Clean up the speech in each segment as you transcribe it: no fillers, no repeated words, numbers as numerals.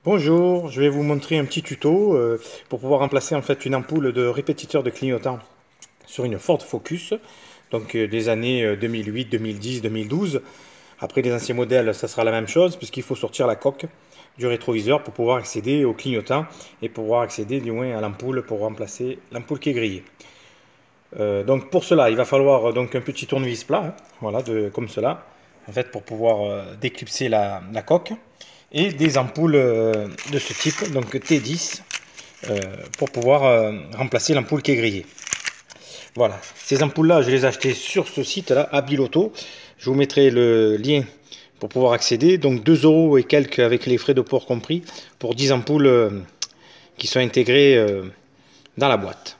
Bonjour, je vais vous montrer un petit tuto pour pouvoir remplacer en fait une ampoule de répétiteur de clignotant sur une Ford Focus, donc des années 2008, 2010, 2012. Après les anciens modèles, ça sera la même chose puisqu'il faut sortir la coque du rétroviseur pour pouvoir accéder au clignotant et pouvoir accéder du moins à l'ampoule pour remplacer l'ampoule qui est grillée. Donc pour cela, il va falloir donc un petit tournevis plat, hein, voilà, comme cela, en fait pour pouvoir déclipser la coque et des ampoules de ce type, donc T10, pour pouvoir remplacer l'ampoule qui est grillée. Voilà, ces ampoules-là, je les ai achetées sur ce site-là, Abiloto. Je vous mettrai le lien pour pouvoir accéder. Donc 2 euros et quelques avec les frais de port compris pour 10 ampoules qui sont intégrées dans la boîte.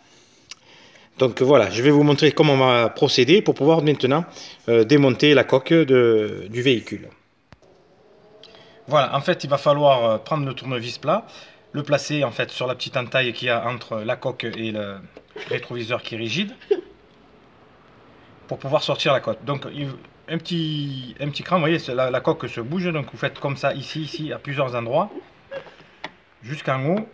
Donc voilà, je vais vous montrer comment on va procéder pour pouvoir maintenant démonter la coque du véhicule. Voilà, en fait, il va falloir prendre le tournevis plat, le placer en fait sur la petite entaille qu'il y a entre la coque et le rétroviseur qui est rigide, pour pouvoir sortir la coque. Donc, un petit cran, vous voyez, la coque se bouge, donc vous faites comme ça, ici, à plusieurs endroits, jusqu'en haut,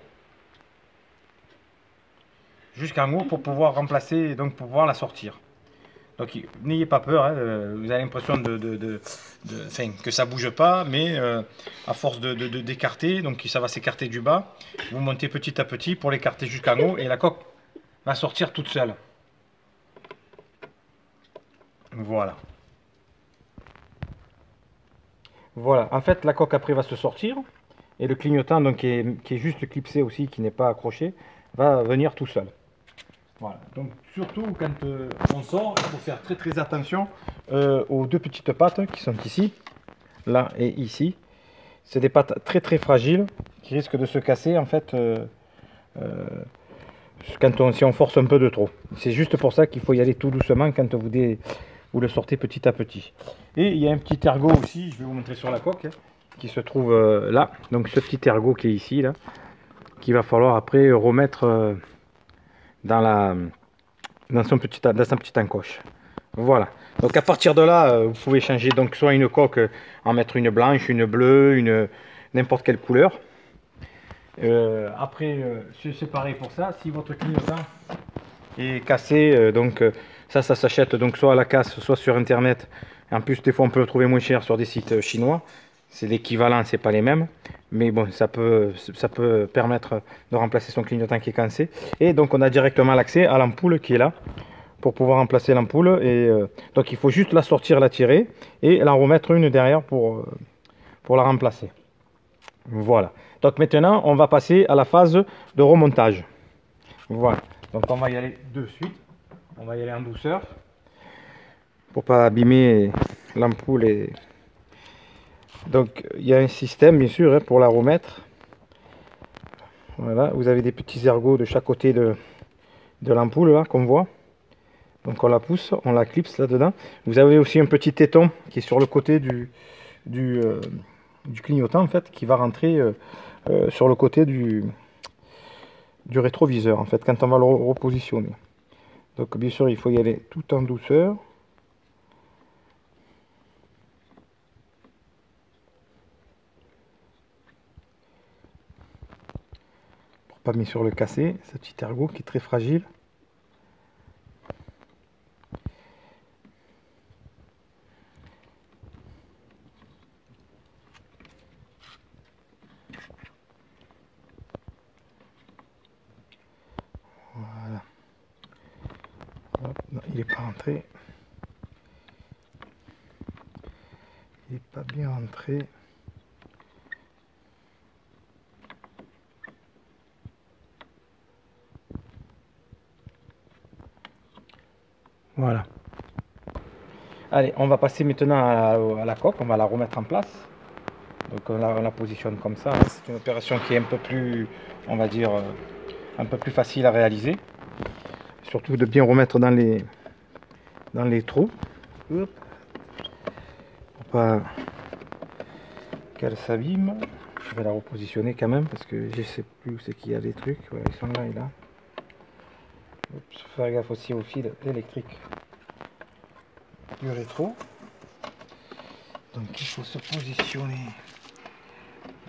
pour pouvoir remplacer, donc pour pouvoir la sortir. Donc n'ayez pas peur, hein, vous avez l'impression que ça bouge pas, mais à force d'écarter, donc ça va s'écarter du bas, vous montez petit à petit pour l'écarter jusqu'en haut et la coque va sortir toute seule. Voilà. Voilà, en fait la coque après va se sortir et le clignotant donc, qui est juste clipsé aussi, qui n'est pas accroché, va venir tout seul. Voilà, donc surtout quand on sort, il faut faire très attention aux deux petites pattes qui sont ici, là et ici. C'est des pattes très fragiles qui risquent de se casser en fait si on force un peu de trop. C'est juste pour ça qu'il faut y aller tout doucement quand vous le sortez petit à petit. Et il y a un petit ergot aussi, je vais vous montrer sur la coque, hein, qui se trouve là. Donc ce petit ergot qui est ici, là, qu'il va falloir après remettre dans sa petite encoche. Voilà. Donc à partir de là, vous pouvez changer donc soit une coque, en mettre une blanche, une bleue, n'importe quelle couleur. Après, c'est pareil pour ça. Si votre clignotant est cassé, ça s'achète donc soit à la casse, soit sur internet. En plus, des fois, on peut le trouver moins cher sur des sites chinois. C'est l'équivalent, c'est pas les mêmes, mais bon, ça peut permettre de remplacer son clignotant qui est cassé. Et donc, on a directement l'accès à l'ampoule qui est là pour pouvoir remplacer l'ampoule. Et donc, il faut juste la sortir, la tirer et la remettre une derrière pour la remplacer. Voilà. Donc maintenant, on va passer à la phase de remontage. Voilà. Donc on va y aller de suite. On va y aller en douceur pour pas abîmer l'ampoule. Donc il y a un système bien sûr, hein, pour la remettre. Voilà. Vous avez des petits ergots de chaque côté de l'ampoule là qu'on voit. Donc on la pousse, on la clipse là-dedans. Vous avez aussi un petit téton qui est sur le côté du clignotant en fait, qui va rentrer sur le côté du rétroviseur en fait quand on va le repositionner. Donc bien sûr il faut y aller tout en douceur. Pour pas bien sûr le casser, ce petit ergot qui est très fragile. Voilà. Hop, non, il n'est pas rentré. Il n'est pas bien rentré. Voilà. Allez, on va passer maintenant à la coque, on va la remettre en place. Donc on la positionne comme ça. C'est une opération qui est un peu plus, on va dire, un peu plus facile à réaliser. Surtout de bien remettre dans les trous. Hop. Pour pas qu'elle s'abîme. Je vais la repositionner quand même parce que je sais plus où c'est qu'il y a des trucs. Voilà, ils sont là et là. Il faut faire gaffe aussi au fil électrique du rétro. Donc il faut se positionner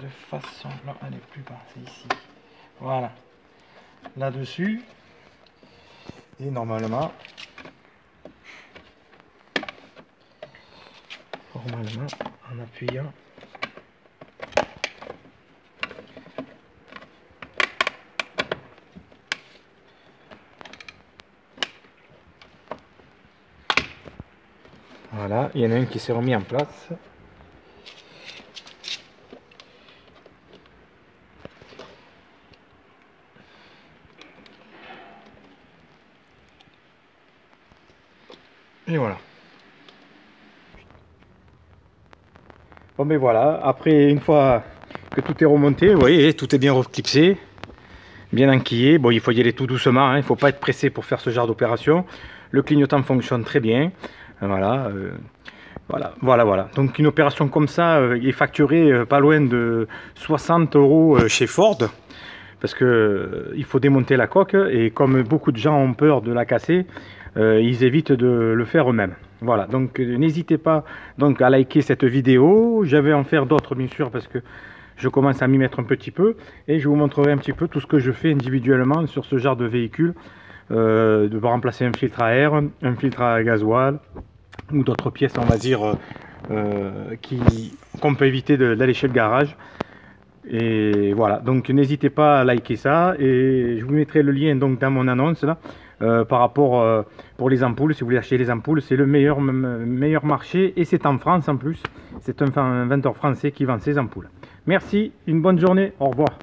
cette façon là, elle est plus bas, c'est ici, voilà, là dessus, et normalement en appuyant, voilà, il y en a un qui s'est remis en place. Et voilà. Bon ben voilà, après une fois que tout est remonté, vous voyez, tout est bien reclipsé, bien enquillé. Bon, il faut y aller tout doucement, hein, il ne faut pas être pressé pour faire ce genre d'opération. Le clignotant fonctionne très bien. Voilà, voilà. Donc une opération comme ça est facturée pas loin de 60 € chez Ford. Parce que il faut démonter la coque et comme beaucoup de gens ont peur de la casser, ils évitent de le faire eux-mêmes. Voilà, donc n'hésitez pas donc à liker cette vidéo. Je vais en faire d'autres bien sûr parce que je commence à m'y mettre un petit peu et je vous montrerai un petit peu tout ce que je fais individuellement sur ce genre de véhicule, de remplacer un filtre à air, un filtre à gasoil ou d'autres pièces on va dire qu'on peut éviter d'aller chez le garage. Et voilà, donc n'hésitez pas à liker ça et je vous mettrai le lien donc dans mon annonce là par rapport pour les ampoules. Si vous voulez acheter les ampoules, c'est le meilleur marché et c'est en France en plus. C'est un inventeur français qui vend ces ampoules. Merci, une bonne journée, au revoir.